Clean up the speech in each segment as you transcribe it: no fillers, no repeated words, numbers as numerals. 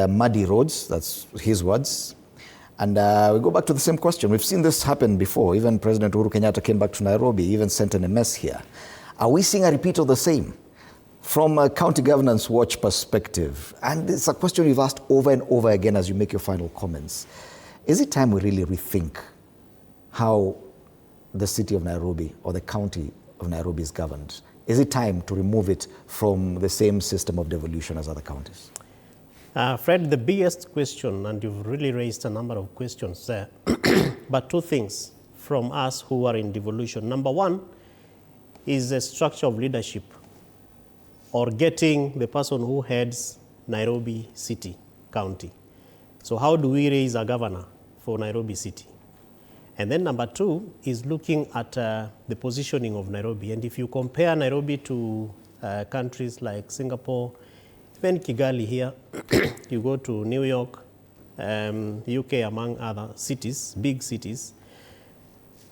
Muddy roads, that's his words. And we go back to the same question. We've seen this happen before. Even President Uhuru Kenyatta came back to Nairobi, even sent an MS here. Are we seeing a repeat of the same? From a county governance watch perspective, and it's a question you've asked over and over again as you make your final comments, is it time we really rethink how the city of Nairobi or the county of Nairobi is governed? Is it time to remove it from the same system of devolution as other counties? Fred, the biggest question, and you've really raised a number of questions there, but two things from us who are in devolution. Number one is the structure of leadership, or getting the person who heads Nairobi City County. So how do we raise a governor for Nairobi City? And then number two is looking at the positioning of Nairobi. And if you compare Nairobi to countries like Singapore, even Kigali here, you go to New York, UK, among other cities, big cities,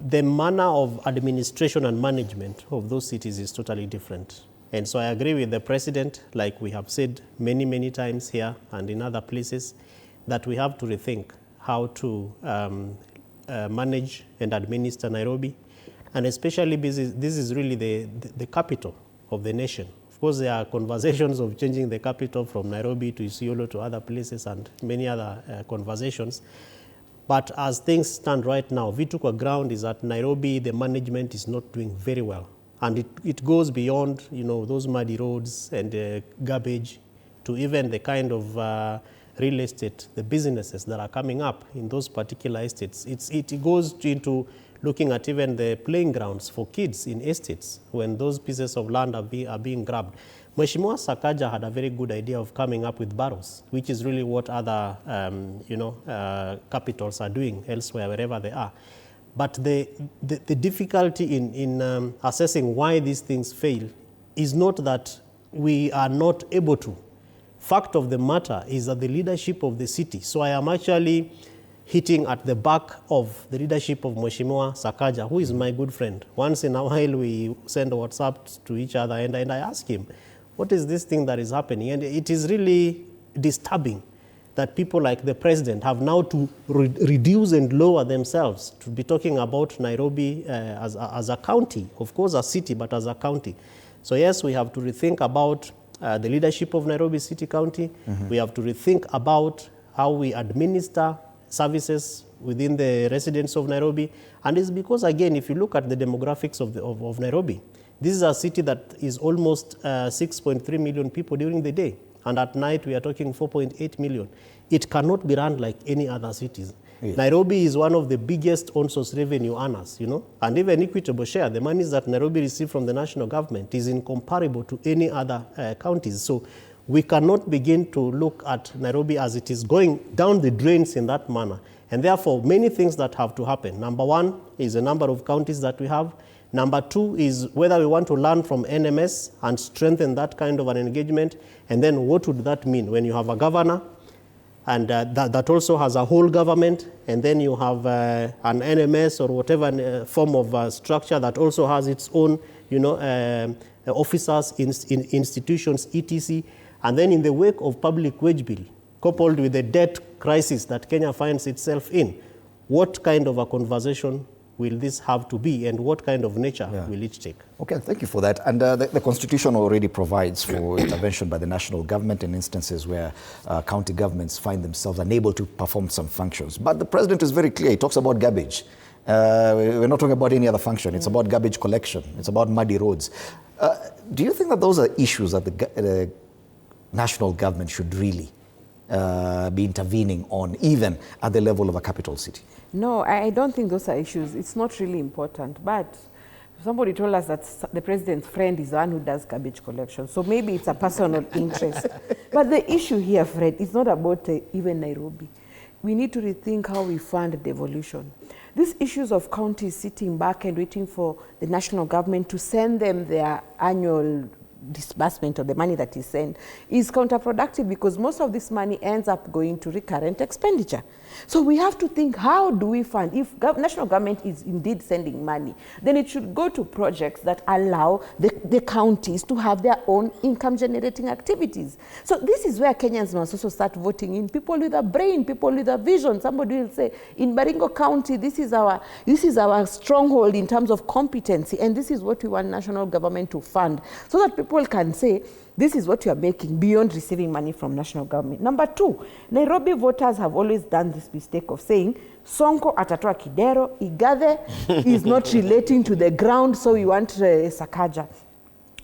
the manner of administration and management of those cities is totally different. And so I agree with the president, like we have said many, many times here and in other places, that we have to rethink how to manage and administer Nairobi. And especially this is really the capital of the nation. Of course, there are conversations of changing the capital from Nairobi to Isiolo to other places and many other conversations. But as things stand right now, Vitukwa ground is that Nairobi, the management is not doing very well. And it goes beyond, those muddy roads and garbage to even the kind of real estate, the businesses that are coming up in those particular estates. It goes into looking at even the playing grounds for kids in estates when those pieces of land are being grabbed. Mheshimiwa Sakaja had a very good idea of coming up with boroughs, which is really what other capitals are doing elsewhere, wherever they are. But the difficulty in assessing why these things fail is not that we are not able to. Fact of the matter is that the leadership of the city, so I am actually hitting at the back of the leadership of Mheshimiwa Sakaja, who is my good friend. Once in a while we send WhatsApp to each other and I ask him, what is this thing that is happening? And it is really disturbing that people like the president have now to reduce and lower themselves to be talking about Nairobi as a county, of course a city, but as a county. So yes, we have to rethink about the leadership of Nairobi City County. Mm-hmm. We have to rethink about how we administer services within the residents of Nairobi. And it's because, again, if you look at the demographics of Nairobi, this is a city that is almost 6.3 million people during the day. And at night, we are talking 4.8 million. It cannot be run like any other cities. Yeah. Nairobi is one of the biggest on-source revenue earners, and even equitable share. The monies that Nairobi receives from the national government is incomparable to any other counties. So we cannot begin to look at Nairobi as it is going down the drains in that manner. And therefore, many things that have to happen. Number one is the number of counties that we have. Number two is whether we want to learn from NMS and strengthen that kind of an engagement. And then what would that mean when you have a governor and that also has a whole government, and then you have an NMS or whatever form of structure that also has its own, officers, institutions, etc. And then in the wake of public wage bill, coupled with the debt crisis that Kenya finds itself in, what kind of a conversation will this have to be, and what kind of nature will it take? Okay, thank you for that. And the Constitution already provides for intervention by the national government in instances where county governments find themselves unable to perform some functions. But the president is very clear. He talks about garbage. We're not talking about any other function. It's about garbage collection. It's about muddy roads. Do you think that those are issues that the national government should really be intervening on, even at the level of a capital city? No, I don't think those are issues. It's not really important. But somebody told us that the president's friend is the one who does garbage collection. So maybe it's a personal interest. But the issue here, Fred, is not about even Nairobi. We need to rethink how we fund devolution. These issues of counties sitting back and waiting for the national government to send them their annual disbursement of the money that is sent is counterproductive, because most of this money ends up going to recurrent expenditure. So we have to think, how do we fund? If national government is indeed sending money, then it should go to projects that allow the counties to have their own income generating activities. So this is where Kenyans must also start voting in. People with a brain, people with a vision. Somebody will say, in Baringo County, this is our stronghold in terms of competency, and this is what we want national government to fund, so that people can say, this is what you are making beyond receiving money from national government. Number two, Nairobi voters have always done this mistake of saying, Sonko atatoa Kidero, Igathe is not relating to the ground, so we want Sakaja.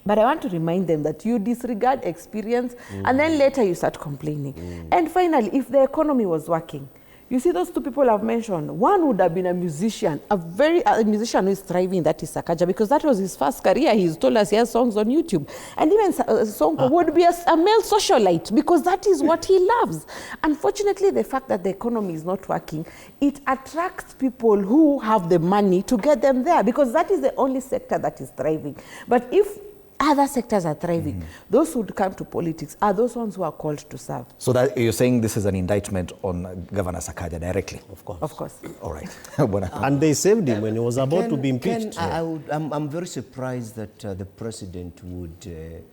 But I want to remind them that you disregard experience, and then later you start complaining. And finally, if the economy was working, you see those two people I've mentioned, one would have been a musician, a musician who is thriving, that is Sakaja, because that was his first career. He's told us he has songs on YouTube. And even Sonko would be a male socialite, because that is what he loves. Unfortunately, the fact that the economy is not working, it attracts people who have the money to get them there, because that is the only sector that is thriving. But if other sectors are thriving, those who come to politics are those ones who are called to serve. So that you're saying this is an indictment on Governor Sakaja directly? Of course. Of course. All right. And they saved him when he was about to be impeached. I'm very surprised that the president would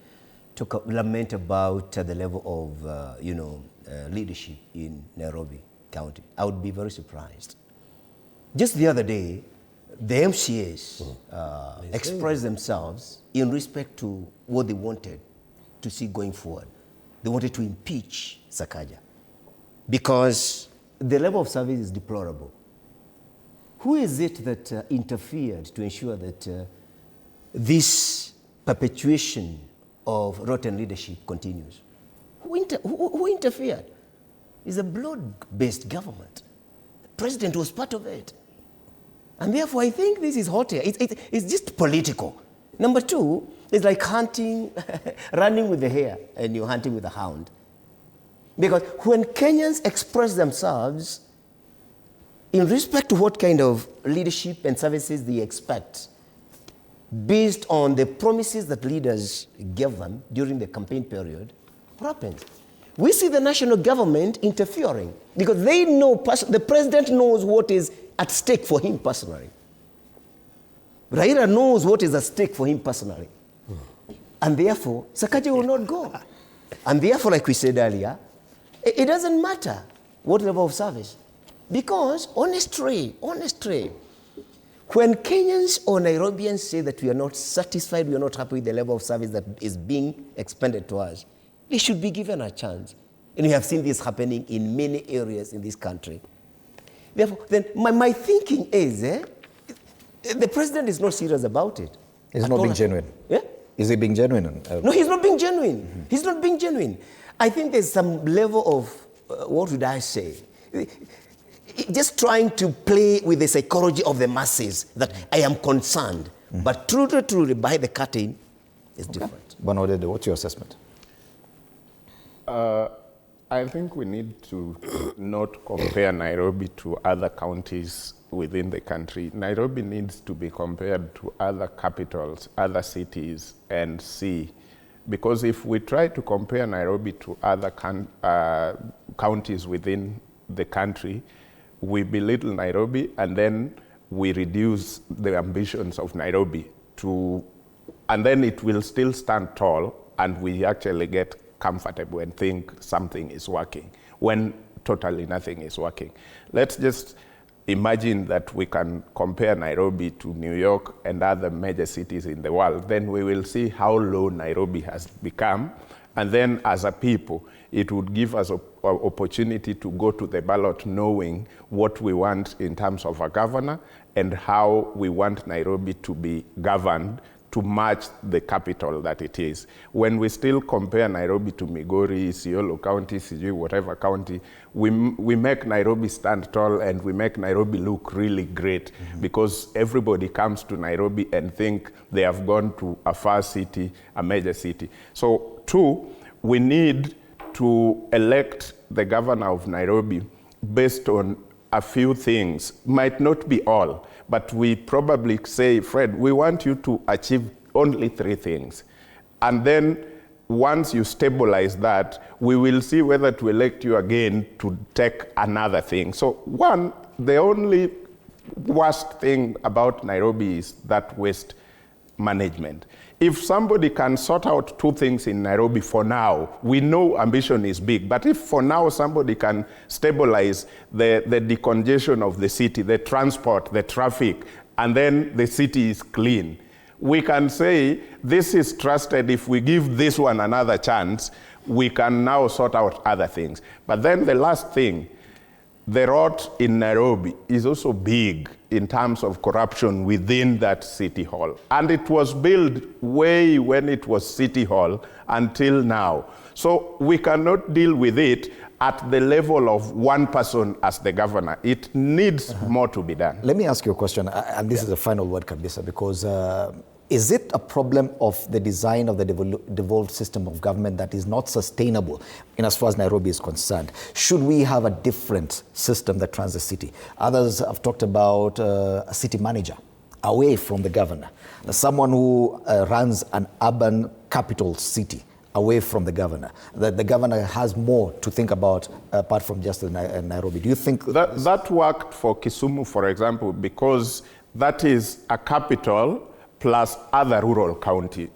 lament about the level of leadership in Nairobi County. I would be very surprised. Just the other day, the MCAs expressed themselves in respect to what they wanted to see going forward. They wanted to impeach Sakaja because the level of service is deplorable. Who is it that interfered to ensure that this perpetuation of rotten leadership continues? Who interfered? It's a blood-based government. The president was part of it. And therefore, I think this is hot air. It's just political. Number two, it's like hunting, running with the hare, and you're hunting with a hound. Because when Kenyans express themselves in respect to what kind of leadership and services they expect, based on the promises that leaders gave them during the campaign period, what happens? We see the national government interfering because they know, the president knows what is at stake for him personally. Raila knows what is at stake for him personally. And therefore, Sakaja will not go. And therefore, like we said earlier, it doesn't matter what level of service. Because, honestly, when Kenyans or Nairobians say that we are not satisfied, we are not happy with the level of service that is being expended to us, they should be given a chance. And we have seen this happening in many areas in this country. Therefore, then my thinking is, the president is not serious about it. He's not being genuine. Yeah? Is he being genuine? No, he's not being genuine. He's not being genuine. I think there's some level of, what would I say? Just trying to play with the psychology of the masses that I am concerned. But truly, behind the curtain is different. Bwana Odede, what's your assessment? I think we need to not compare Nairobi to other counties within the country. Nairobi needs to be compared to other capitals, other cities, and see. Because if we try to compare Nairobi to other counties within the country, we belittle Nairobi and then we reduce the ambitions of Nairobi and then it will still stand tall and we actually get comfortable and think something is working when totally nothing is working. Let's just imagine that we can compare Nairobi to New York and other major cities in the world. Then we will see how low Nairobi has become. And then as a people, it would give us an opportunity to go to the ballot knowing what we want in terms of a governor and how we want Nairobi to be governed to match the capital that it is. When we still compare Nairobi to Migori, Isiolo County, whatever county, we make Nairobi stand tall and we make Nairobi look really great because everybody comes to Nairobi and think they have gone to a far city, a major city. So two, we need to elect the governor of Nairobi based on a few things, might not be all, but we probably say, Fred, we want you to achieve only 3 things. And then once you stabilize that, we will see whether to elect you again to take another thing. So one, the only worst thing about Nairobi is that waste management. If somebody can sort out two things in Nairobi for now, we know ambition is big, but if for now somebody can stabilize the decongestion of the city, the transport, the traffic, and then the city is clean, we can say this is trusted. If we give this one another chance, we can now sort out other things. But then the last thing, the rot in Nairobi is also big in terms of corruption within that city hall. And it was built way when it was city hall until now. So we cannot deal with it at the level of one person as the governor. It needs more to be done. Let me ask you a question, and this is the final word, Kabisa, because is it a problem of the design of the devolved system of government that is not sustainable in as far as Nairobi is concerned? Should we have a different system that runs the city? Others have talked about a city manager away from the governor, someone who runs an urban capital city away from the governor, that the governor has more to think about apart from just Nairobi. Do you think that worked for Kisumu, for example, because that is a capital plus other rural counties,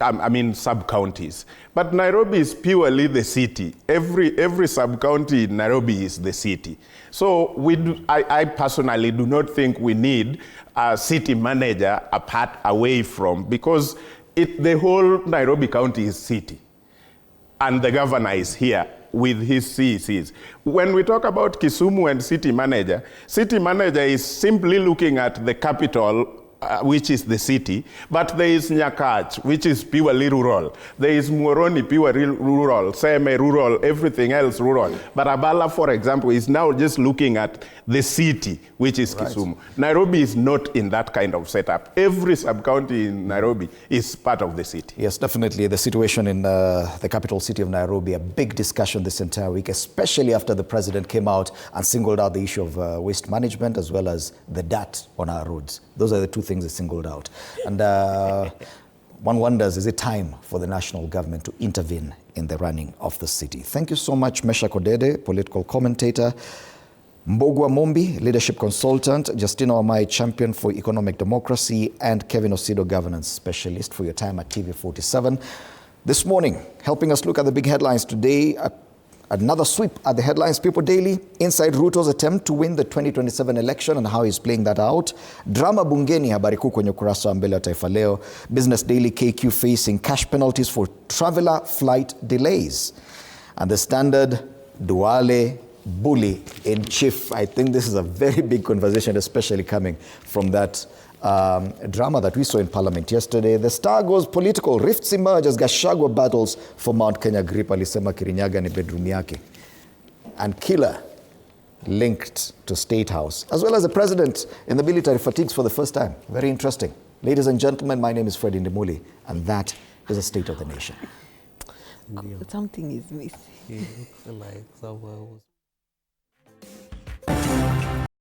sub-counties. But Nairobi is purely the city. Every sub-county in Nairobi is the city. So I personally do not think we need a city manager away from, because the whole Nairobi County is city. And the governor is here with his CECs. When we talk about Kisumu and city manager is simply looking at the capital, which is the city, but there is Nyakach, which is purely rural. There is Muhoroni, purely rural, Seme rural, everything else rural. But Abala, for example, is now just looking at the city, which is Kisumu. Nairobi is not in that kind of setup. Every sub-county in Nairobi is part of the city. Yes, definitely. The situation in the capital city of Nairobi, a big discussion this entire week, especially after the president came out and singled out the issue of waste management as well as the dirt on our roads. Those are the two things that singled out. And one wonders, is it time for the national government to intervene in the running of the city? Thank you so much, Mesha Kodede, political commentator, Mbogwa Mombi, leadership consultant, Justina Wamae, champion for economic democracy, and Kevin Osido, governance specialist, for your time at TV47. This morning, helping us look at the big headlines today, another sweep at the headlines, People Daily, inside Ruto's attempt to win the 2027 election and how he's playing that out. Drama bungeni, habari kuu kwenye ukurasa wa mbele wa Taifa Leo. Business Daily, KQ facing cash penalties for traveler flight delays. And the Standard, Duale, bully in chief. I think this is a very big conversation, especially coming from that drama that we saw in Parliament yesterday. The Star goes political. Rifts emerge as Gachagua battles for Mount Kenya grip. Alisema Kirinyaga ni bedroom yake. And killer linked to State House, as well as the president in the military fatigues for the first time. Very interesting. Ladies and gentlemen, my name is Freddy Ndimuli, and that is the state of the nation. Something is missing. It looks like someone was